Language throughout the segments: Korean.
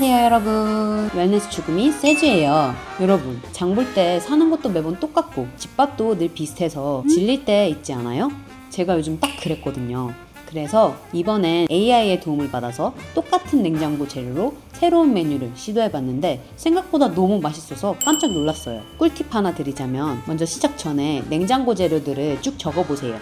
안녕하세요 여러분, 웰니스 주금이 세주예요. 여러분, 장 볼 때 사는 것도 매번 똑같고 집밥도 늘 비슷해서 질릴 때 있지 않아요? 제가 요즘 딱 그랬거든요. 그래서 이번엔 AI의 도움을 받아서 똑같은 냉장고 재료로 새로운 메뉴를 시도해봤는데 생각보다 너무 맛있어서 깜짝 놀랐어요. 꿀팁 하나 드리자면 먼저 시작 전에 냉장고 재료들을 쭉 적어보세요.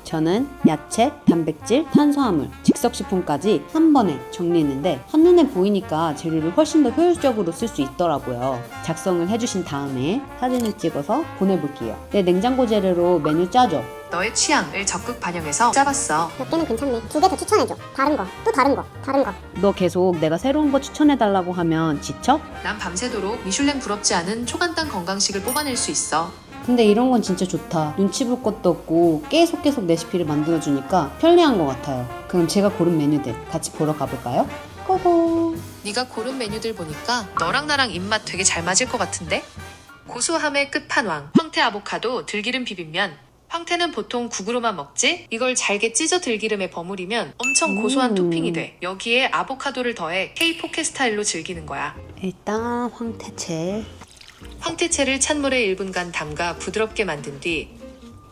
저는 야채, 단백질, 탄수화물, 즉석식품까지 한 번에 정리했는데 한눈에 보이니까 재료를 훨씬 더 효율적으로 쓸 수 있더라고요. 작성을 해주신 다음에 사진을 찍어서 보내볼게요. 내 냉장고 재료로 메뉴 짜줘. 너의 취향을 적극 반영해서 짜봤어. 몇 개는 괜찮네. 2개 더 추천해줘. 다른 거, 또 다른 거, 다른 거. 너 계속 내가 새로운 거 추천해달라고 하면 지쳐? 난 밤새도록 미슐랭 부럽지 않은 초간단 건강식을 뽑아낼 수 있어. 근데 이런 건 진짜 좋다. 눈치 볼 것도 없고 계속 레시피를 만들어주니까 편리한 것 같아요. 그럼 제가 고른 메뉴들 같이 보러 가볼까요? 고고! 네가 고른 메뉴들 보니까 너랑 나랑 입맛 되게 잘 맞을 것 같은데? 고소함의 끝판왕, 황태 아보카도 들기름 비빔면. 황태는 보통 국으로만 먹지? 이걸 잘게 찢어 들기름에 버무리면 엄청 고소한 토핑이 돼. 여기에 아보카도를 더해 K-포케 스타일로 즐기는 거야. 일단 황태채. 황태채를 찬물에 1분간 담가 부드럽게 만든 뒤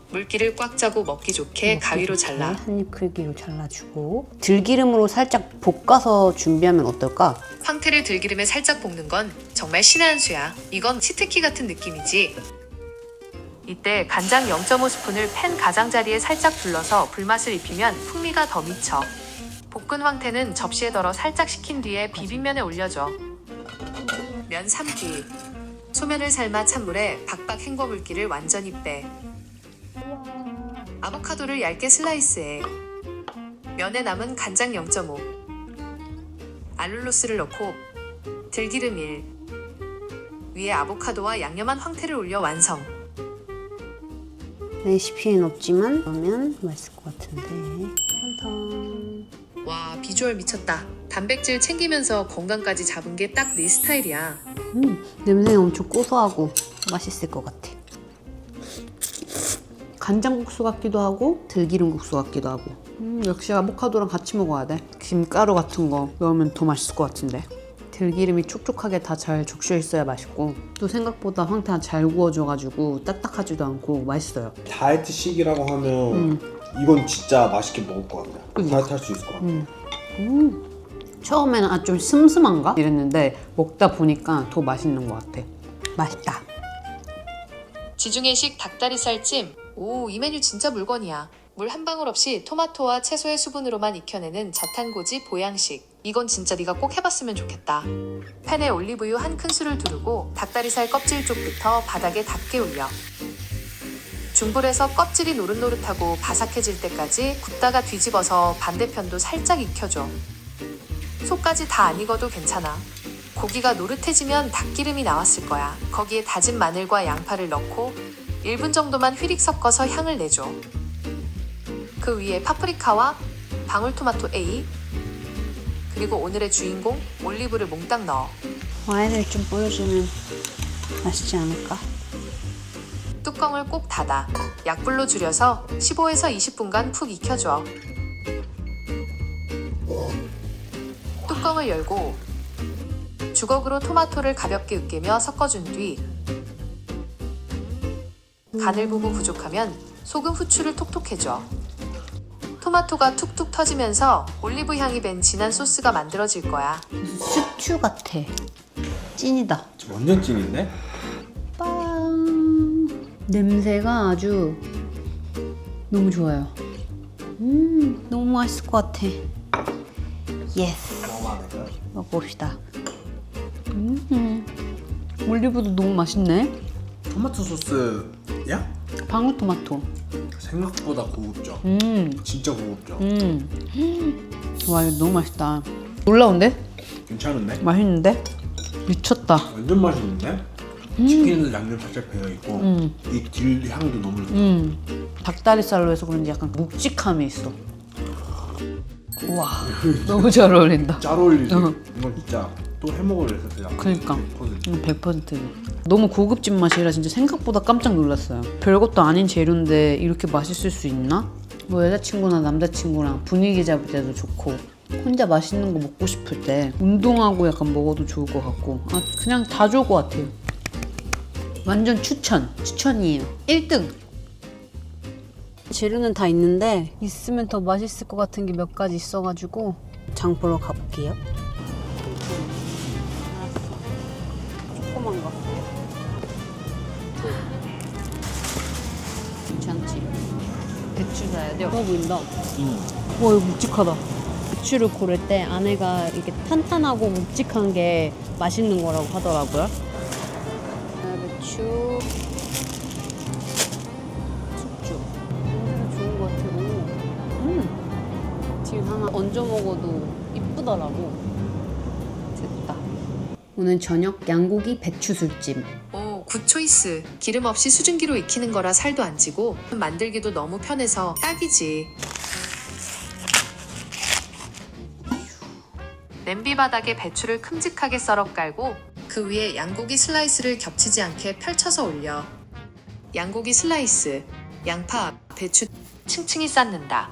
물기를 꽉 짜고 먹기 좋게 가위로 잘라. 한입 크기로 잘라주고 들기름으로 살짝 볶아서 준비하면 어떨까? 황태를 들기름에 살짝 볶는 건 정말 신의 한 수야. 이건 치트키 같은 느낌이지. 이때 간장 0.5스푼을 팬 가장자리에 살짝 둘러서 불맛을 입히면 풍미가 더 미쳐. 볶은 황태는 접시에 덜어 살짝 식힌 뒤에 비빔면에 올려줘. 면 삶기. 소면을 삶아 찬물에 박박 헹궈 물기를 완전히 빼. 아보카도를 얇게 슬라이스해. 면에 남은 간장 0.5, 알룰로스를 넣고 들기름 1, 위에 아보카도와 양념한 황태를 올려 완성. 레시피엔 없지만 넣으면 맛있을 것 같은데. 짠. 와, 비주얼 미쳤다. 단백질 챙기면서 건강까지 잡은 게 딱 네 스타일이야. 냄새가 엄청 고소하고 맛있을 것 같아. 간장국수 같기도 하고 들기름국수 같기도 하고. 역시 아보카도랑 같이 먹어야 돼. 김가루 같은 거 넣으면 더 맛있을 것 같은데. 들기름이 촉촉하게 다 잘 적셔 있어야 맛있고 또 생각보다 황태가 잘 구워져가지고 딱딱하지도 않고 맛있어요. 다이어트식이라고 하면 이건 진짜 맛있게 먹을 것 같아요. 다이어트 할 수 있을 것 같아요. 처음에는 좀 슴슴한가? 이랬는데 먹다 보니까 더 맛있는 것 같아. 맛있다. 지중해식 닭다리살찜. 오, 이 메뉴 진짜 물건이야. 물 한 방울 없이 토마토와 채소의 수분으로만 익혀내는 저탄고지 보양식. 이건 진짜 네가 꼭 해봤으면 좋겠다. 팬에 올리브유 한 큰술을 두르고 닭다리살 껍질 쪽부터 바닥에 닿게 올려. 중불에서 껍질이 노릇노릇하고 바삭해질 때까지 굽다가 뒤집어서 반대편도 살짝 익혀줘. 속까지 다 안 익어도 괜찮아. 고기가 노릇해지면 닭기름이 나왔을 거야. 거기에 다진 마늘과 양파를 넣고 1분 정도만 휘릭 섞어서 향을 내줘. 그 위에 파프리카와 방울토마토 A, 그리고 오늘의 주인공 올리브를 몽땅 넣어. 와인을 좀 뿌려주면 맛있지 않을까? 뚜껑을 꼭 닫아. 약불로 줄여서 15에서 20분간 푹 익혀줘. 뚜껑을 열고 주걱으로 토마토를 가볍게 으깨며 섞어준 뒤 간을 보고 부족하면 소금, 후추를 톡톡 해줘. 토마토가 툭툭 터지면서 올리브 향이 밴 진한 소스가 만들어질 거야. 스튜 같아. 찐이다. 완전 찐인데? 빵. 냄새가 아주 너무 좋아요. 너무 맛있을 것 같아. 예스. 먹어봅시다. 올리브도 너무 맛있네. 토마토 소스야? 방울토마토. 생각보다 고급져. 진짜 고급져. 와, 이거 너무 맛있다. 놀라운데? 괜찮은데? 맛있는데? 미쳤다. 완전 맛있는데? 치킨은 양념 살짝 배어있고 이 딜 향도 너무 좋다. 닭다리살로 해서 그런지 약간 묵직함이 있어. 우와, 너무 잘 어울린다. 잘 어울리지? 이건 진짜 또 해먹을 레시피야. 그러니까 100%. 너무 고급진 맛이라 진짜 생각보다 깜짝 놀랐어요. 별것도 아닌 재료인데 이렇게 맛있을 수 있나? 뭐 여자친구나 남자친구랑 분위기 잡을 때도 좋고 혼자 맛있는 거 먹고 싶을 때 운동하고 약간 먹어도 좋을 것 같고 그냥 다 좋을 것 같아요. 완전 추천이에요. 1등! 재료는 다 있는데 있으면 더 맛있을 것 같은 게 몇 가지 있어가지고 장 보러 가볼게요. 조그만 거. 괜찮지? 배추 사야 돼요. 좋아 보인다. 와 이거 묵직하다. 배추를 고를 때 안에가 이렇게 탄탄하고 묵직한 게 맛있는 거라고 하더라고요. 배추, 숙주. 냄새가 좋은 것 같아요. 지금 하나 얹어 먹어도 이쁘더라고. 됐다. 오늘 저녁 양고기 배추 술찜. 오, 굿 초이스. 기름 없이 수증기로 익히는 거라 살도 안 찌고 만들기도 너무 편해서 딱이지. 냄비 바닥에 배추를 큼직하게 썰어 깔고 그 위에 양고기 슬라이스를 겹치지 않게 펼쳐서 올려. 양고기 슬라이스, 양파, 배추 층층이 쌓는다.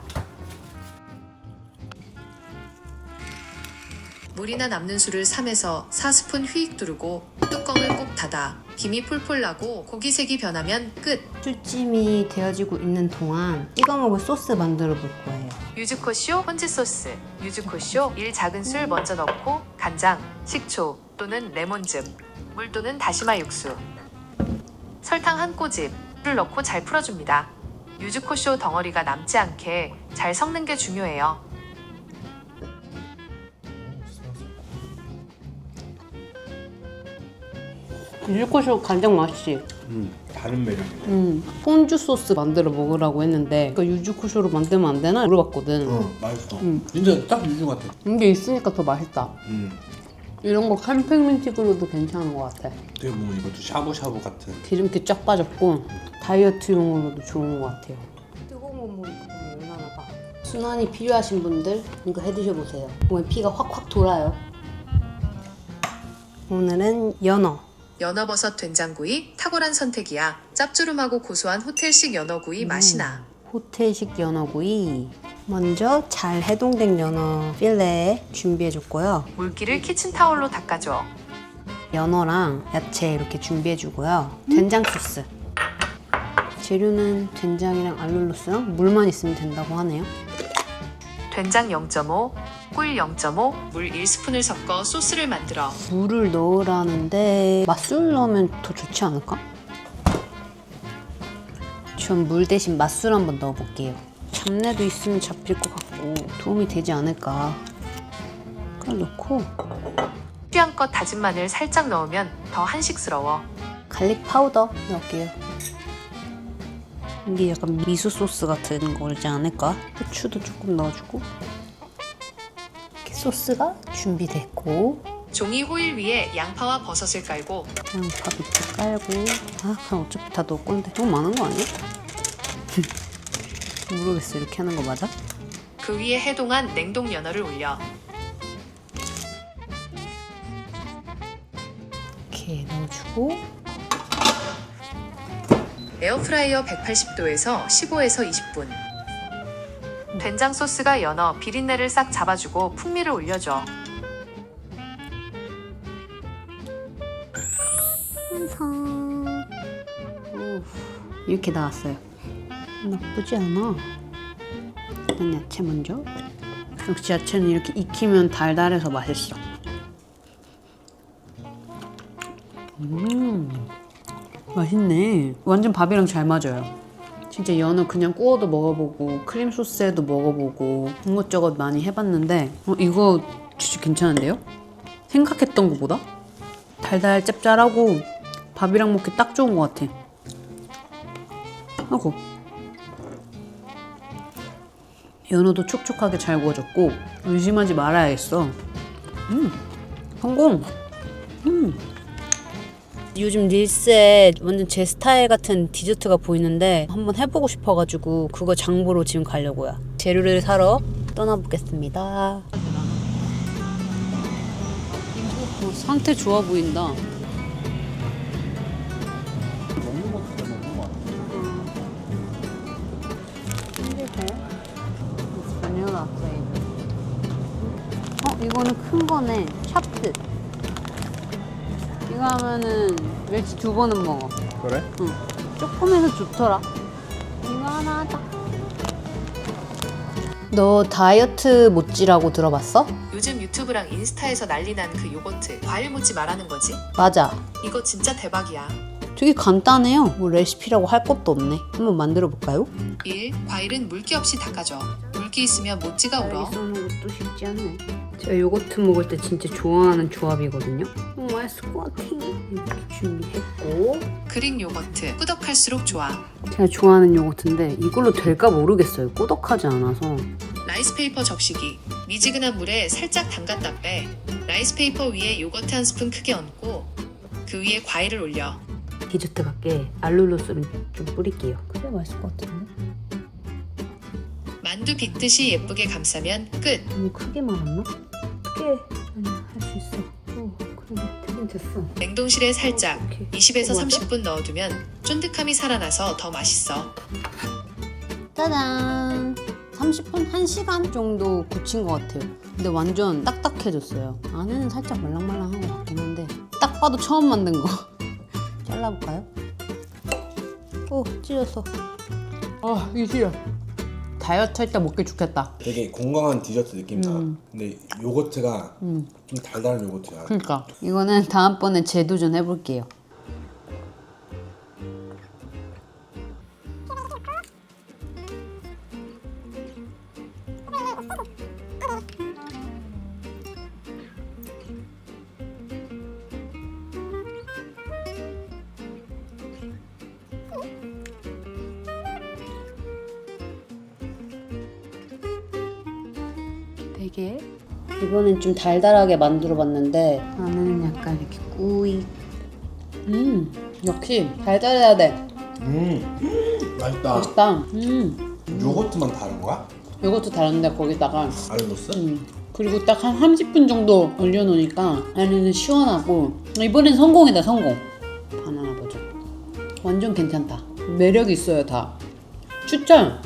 물이나 남는 술을 3에서 4스푼 휘익 두르고 뚜껑을 꼭 닫아. 김이 폴폴 나고 고기색이 변하면 끝. 술찜이 되어지고 있는 동안 찍어 먹을 소스 만들어 볼 거예요. 유즈코쇼 혼즈 소스. 유즈코쇼 1작은술 먼저 넣고 간장, 식초 또는 레몬즙, 물 또는 다시마 육수, 설탕 한 꼬집을 넣고 잘 풀어줍니다. 유즈코쇼 덩어리가 남지 않게 잘 섞는 게 중요해요. 유즈코쇼 간장 맛있지? 다른 매력이네. 폰주 소스 만들어 먹으라고 했는데 그 유즈코쇼로 만들면 안 되나 물어봤거든. 맛있어. 진짜 딱 유주 같아. 이게 있으니까 더 맛있다. 이런 거 캠핑민틱으로도 괜찮은 것 같아. 어떻게 보면 이것도 샤브샤브 같은. 기름기 쫙 빠졌고 다이어트용으로도 좋은 것 같아요. 뜨거운 거 먹으니까 얼마나 봐. 순환이 필요하신 분들 이거 해 드셔보세요. 몸에 피가 확확 돌아요. 오늘은 연어. 연어버섯 된장구이 탁월한 선택이야. 짭조름하고 고소한 호텔식 연어구이 맛이 나. 호텔식 연어구이. 먼저 잘 해동된 연어 필레 준비해줬고요. 물기를 키친타올로 닦아줘. 연어랑 야채 이렇게 준비해주고요. 된장 소스. 재료는 된장이랑 알룰로스랑 물만 있으면 된다고 하네요. 된장 0.5, 꿀 0.5, 물 1스푼을 섞어 소스를 만들어. 물을 넣으라는데 맛술 넣으면 더 좋지 않을까? 전 물 대신 맛술 한번 넣어볼게요. 잡내도 있으면 잡힐 것 같고 도움이 되지 않을까. 그걸 넣고 취향껏 다진 마늘 살짝 넣으면 더 한식스러워. 갈릭 파우더 넣을게요. 이게 약간 미소 소스 같은 거지 않을까? 후추도 조금 넣어주고 이렇게 소스가 준비됐고 종이 호일 위에 양파와 버섯을 깔고 양파 밑에 깔고 그냥 어차피 다 넣을 건데 너무 많은 거 아니야? 모르겠어. 이렇게 하는 거 맞아? 그 위에 해동한 냉동 연어를 올려. 이렇게 넣어주고 에어프라이어 180도에서 15에서 20분. 된장 소스가 연어 비린내를 싹 잡아주고 풍미를 올려줘. 완성. 이렇게 나왔어요. 나쁘지 않아. 일단 야채 먼저. 역시 야채는 이렇게 익히면 달달해서 맛있어. 맛있네. 완전 밥이랑 잘 맞아요. 진짜 연어 그냥 구워도 먹어보고 크림 소스에도 먹어보고 이것저것 많이 해봤는데 이거 진짜 괜찮은데요? 생각했던 것보다 달달 짭짤하고 밥이랑 먹기 딱 좋은 것 같아. 하고 연어도 촉촉하게 잘 구워졌고 의심하지 말아야겠어. 성공! 요즘 릴스에 완전 제 스타일 같은 디저트가 보이는데 한번 해보고 싶어가지고 그거 장보러 지금 가려고요. 재료를 사러 떠나보겠습니다. 상태 좋아 보인다. 먹는 것도 잘 먹는 것 같아. 바닐라 플레이버. 이거는 큰 거네. 샤프. 이거 하면은 멸치 2번은 먹어. 그래? 응. 조금해서 좋더라. 이거 하나 하자. 너 다이어트 모찌라고 들어봤어? 요즘 유튜브랑 인스타에서 난리 난 그 요거트 과일 모찌 말하는 거지? 맞아. 이거 진짜 대박이야. 되게 간단해요. 뭐 레시피라고 할 것도 없네. 한번 만들어 볼까요? 1. 과일은 물기 없이 닦아줘. 물기 있으면 모찌가 울어. 쏘는 것도 쉽지 않네. 제가 요거트 먹을 때 진짜 좋아하는 조합이거든요. 맛있을 것 같아. 이렇게 준비했고. 그릭 요거트. 꾸덕할수록 좋아. 제가 좋아하는 요거트인데 이걸로 될까 모르겠어요. 꾸덕하지 않아서. 라이스페이퍼 적시기. 미지근한 물에 살짝 담갔다 빼. 라이스페이퍼 위에 요거트 한 스푼 크게 얹고 그 위에 과일을 올려. 디저트 같게 알룰로스를 좀 뿌릴게요. 그래 맛있을 것 같은데? 만두 빚듯이 예쁘게 감싸면 끝. 너무 크게 말았나? 크게 할 수 있어. 그래 되긴 됐어. 냉동실에 살짝 오케이. 20에서 맞아? 30분 넣어두면 쫀득함이 살아나서 더 맛있어. 짜잔! 30분? 1시간 정도 굳힌 것 같아요. 근데 완전 딱딱해졌어요. 안에는 살짝 말랑말랑한 것 같긴 한데 딱 봐도 처음 만든 거. 잘라볼까요? 오, 찢었어. 아, 이게 싫어. 다이어트 할 때 먹기 좋겠다. 되게 건강한 디저트 느낌 나. 근데 요거트가 좀 달달한 요거트야. 그러니까 이거는 다음번에 재도전 해볼게요. 되게 이번엔 좀 달달하게 만들어봤는데 안에는 약간 이렇게 꾸이. 역시 달달해야 돼. 맛있다. 맛있다. 요거트만 다른 거야? 이것도 다른데 거기다가 알로스? 그리고 딱 한 30분 정도 얼려놓으니까 안에는 시원하고 이번엔 성공이다 성공. 바나나 버전 완전 괜찮다. 매력 있어요 다. 추천!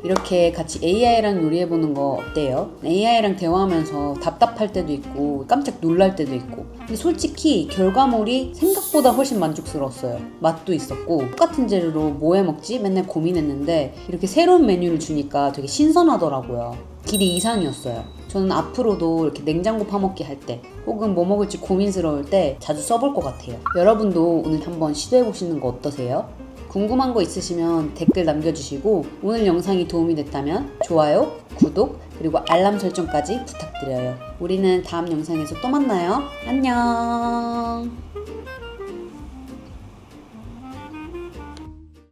이렇게 같이 AI랑 요리해보는 거 어때요? AI랑 대화하면서 답답할 때도 있고 깜짝 놀랄 때도 있고 근데 솔직히 결과물이 생각보다 훨씬 만족스러웠어요. 맛도 있었고 똑같은 재료로 뭐 해먹지? 맨날 고민했는데 이렇게 새로운 메뉴를 주니까 되게 신선하더라고요. 기대 이상이었어요. 저는 앞으로도 이렇게 냉장고 파먹기 할 때 혹은 뭐 먹을지 고민스러울 때 자주 써볼 것 같아요. 여러분도 오늘 한번 시도해보시는 거 어떠세요? 궁금한 거 있으시면 댓글 남겨주시고 오늘 영상이 도움이 됐다면 좋아요, 구독, 그리고 알람 설정까지 부탁드려요. 우리는 다음 영상에서 또 만나요. 안녕.